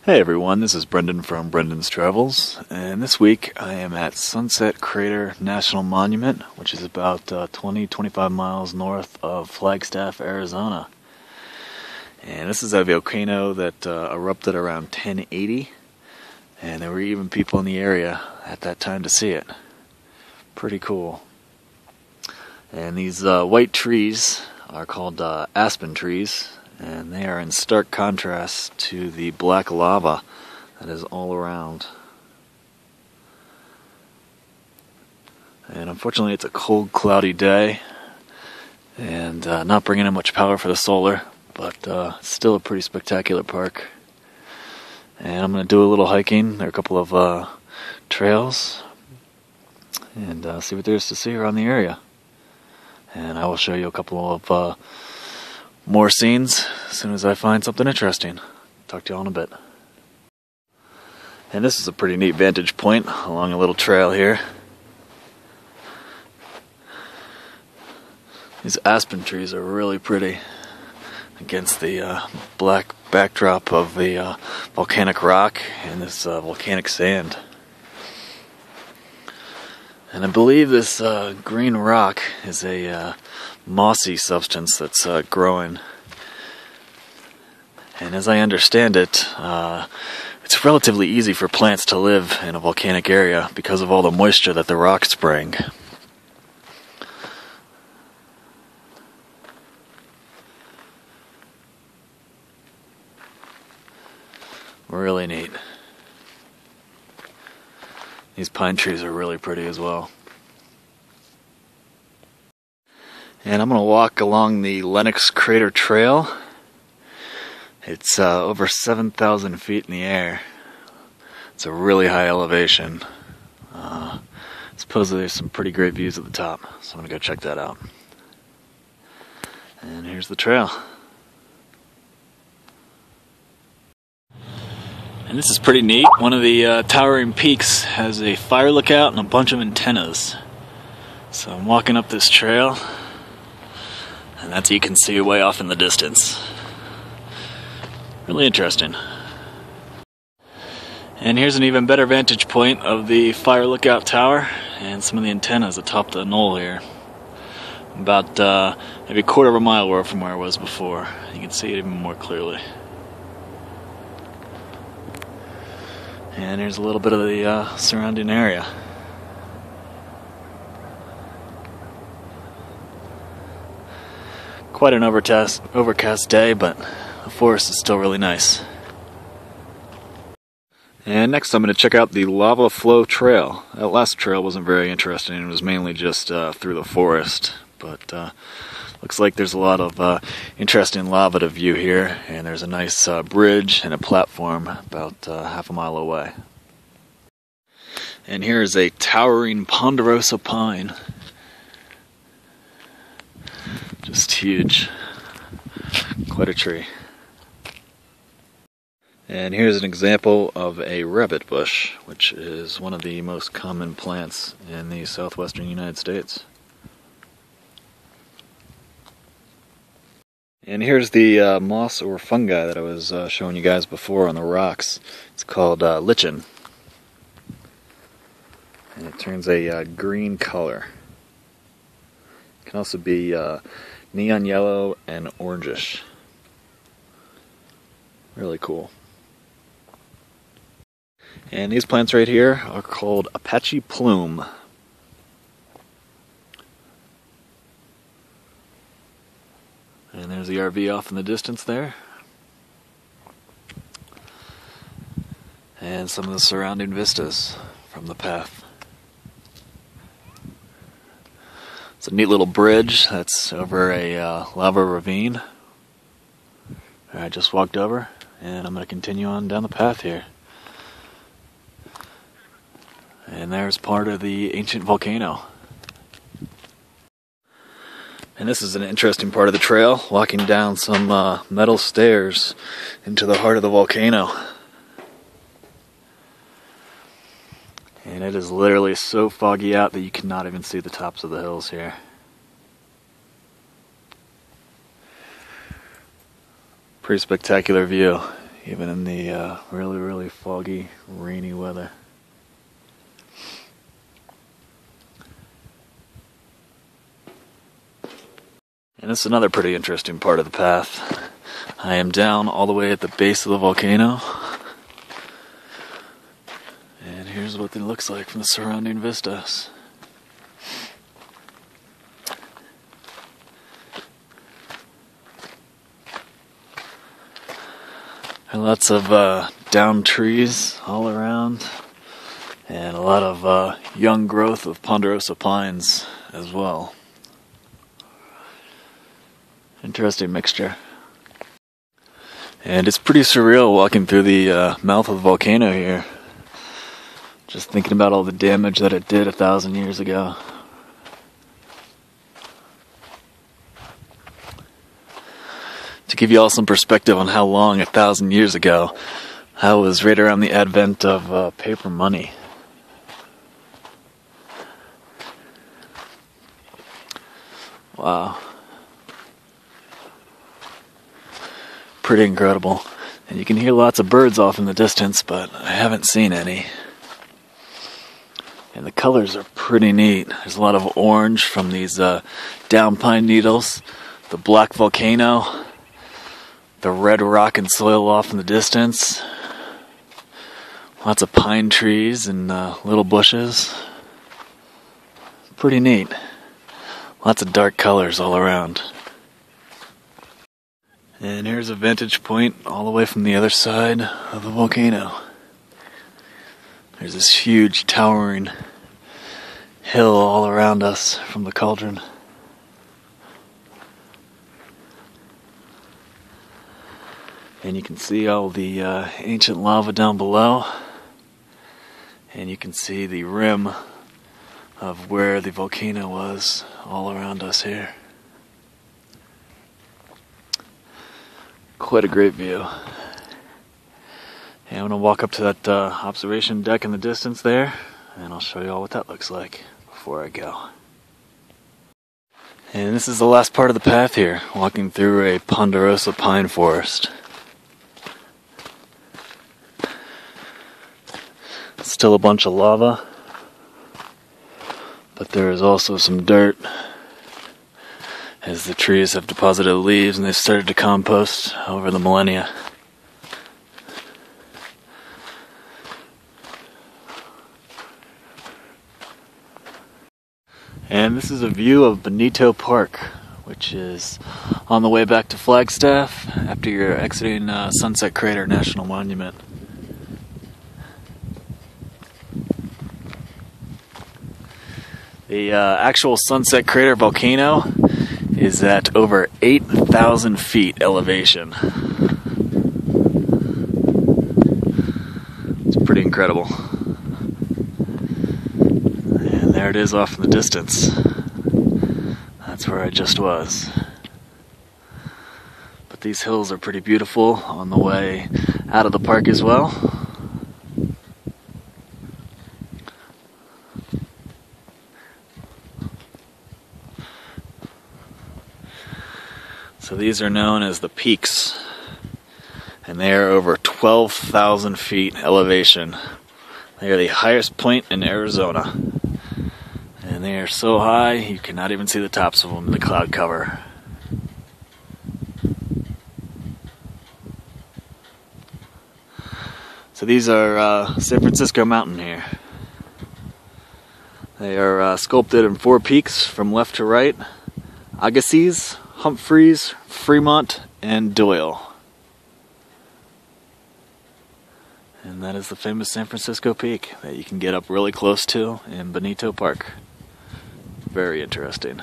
Hey everyone, this is Brendan from Brendan's Travels, and this week I am at Sunset Crater National Monument, which is about 20-25 miles north of Flagstaff, Arizona. And this is a volcano that erupted around 1080, and there were even people in the area at that time to see it. Pretty cool. And these white trees are called aspen trees, and they are in stark contrast to the black lava that is all around. And unfortunately it's a cold, cloudy day, and not bringing in much power for the solar, but still a pretty spectacular park. And I'm going to do a little hiking. There are a couple of trails, and see what there is to see around the area. And I will show you a couple of more scenes as soon as I find something interesting. Talk to you all in a bit. And this is a pretty neat vantage point along a little trail here. These aspen trees are really pretty against the black backdrop of the volcanic rock and this volcanic sand. And I believe this green rock is a mossy substance that's growing. And as I understand it, it's relatively easy for plants to live in a volcanic area because of all the moisture that the rocks bring. Really neat. These pine trees are really pretty as well. And I'm going to walk along the Lennox Crater Trail. It's over 7,000 feet in the air. It's a really high elevation. Supposedly there's some pretty great views at the top, so I'm going to go check that out. And here's the trail. And this is pretty neat. One of the towering peaks has a fire lookout and a bunch of antennas. So I'm walking up this trail, and that's you can see way off in the distance. Really interesting. And here's an even better vantage point of the fire lookout tower and some of the antennas atop the knoll here. About maybe a quarter of a mile from where I was before. You can see it even more clearly. And here's a little bit of the surrounding area. Quite an overcast day, but the forest is still really nice. And next I'm going to check out the Lava Flow Trail. That last trail wasn't very interesting. It was mainly just through the forest, but looks like there's a lot of interesting lava to view here, and there's a nice bridge and a platform about half a mile away. And here is a towering ponderosa pine. Just huge. Quite a tree. And here's an example of a rabbit bush, which is one of the most common plants in the southwestern United States. And here's the moss or fungi that I was showing you guys before on the rocks. It's called lichen. And it turns a green color. It can also be neon yellow and orangish. Really cool. And these plants right here are called Apache plume. And there's the RV off in the distance there. And some of the surrounding vistas from the path. It's a neat little bridge that's over a lava ravine. I just walked over, and I'm going to continue on down the path here. And there's part of the ancient volcano. And this is an interesting part of the trail, walking down some metal stairs into the heart of the volcano. And it is literally so foggy out that you cannot even see the tops of the hills here. Pretty spectacular view. even in the really foggy, rainy weather. And this is another pretty interesting part of the path. I am down all the way at the base of the volcano. And here's what it looks like from the surrounding vistas. There are lots of downed trees all around, and a lot of young growth of ponderosa pines as well. Interesting mixture. And it's pretty surreal walking through the mouth of the volcano here. Just thinking about all the damage that it did 1,000 years ago. To give you all some perspective on how long 1,000 years ago, that was right around the advent of paper money. Wow. Pretty incredible. And you can hear lots of birds off in the distance, but I haven't seen any. And the colors are pretty neat. There's a lot of orange from these down pine needles, the black volcano, the red rock and soil off in the distance, lots of pine trees and little bushes. Pretty neat. Lots of dark colors all around. And here's a vantage point all the way from the other side of the volcano. There's this huge towering hill all around us from the cauldron. And you can see all the ancient lava down below. And you can see the rim of where the volcano was all around us here. Quite a great view. And I'm going to walk up to that observation deck in the distance there, and I'll show you all what that looks like before I go. And this is the last part of the path here, walking through a ponderosa pine forest. Still a bunch of lava, but there is also some dirt, as the trees have deposited leaves and they've started to compost over the millennia. And this is a view of Bonito Park, which is on the way back to Flagstaff after you're exiting Sunset Crater National Monument. The actual Sunset Crater volcano is at over 8,000 feet elevation. It's pretty incredible. And there it is off in the distance. That's where I just was. But these hills are pretty beautiful on the way out of the park as well. So these are known as the peaks, and they are over 12,000 feet elevation. They are the highest point in Arizona, and they are so high you cannot even see the tops of them in the cloud cover. So these are San Francisco Mountain here. They are sculpted in 4 peaks from left to right: Agassiz, Humphreys, Fremont, and Doyle. And that is the famous San Francisco Peak that you can get up really close to in Bonito Park. Very interesting.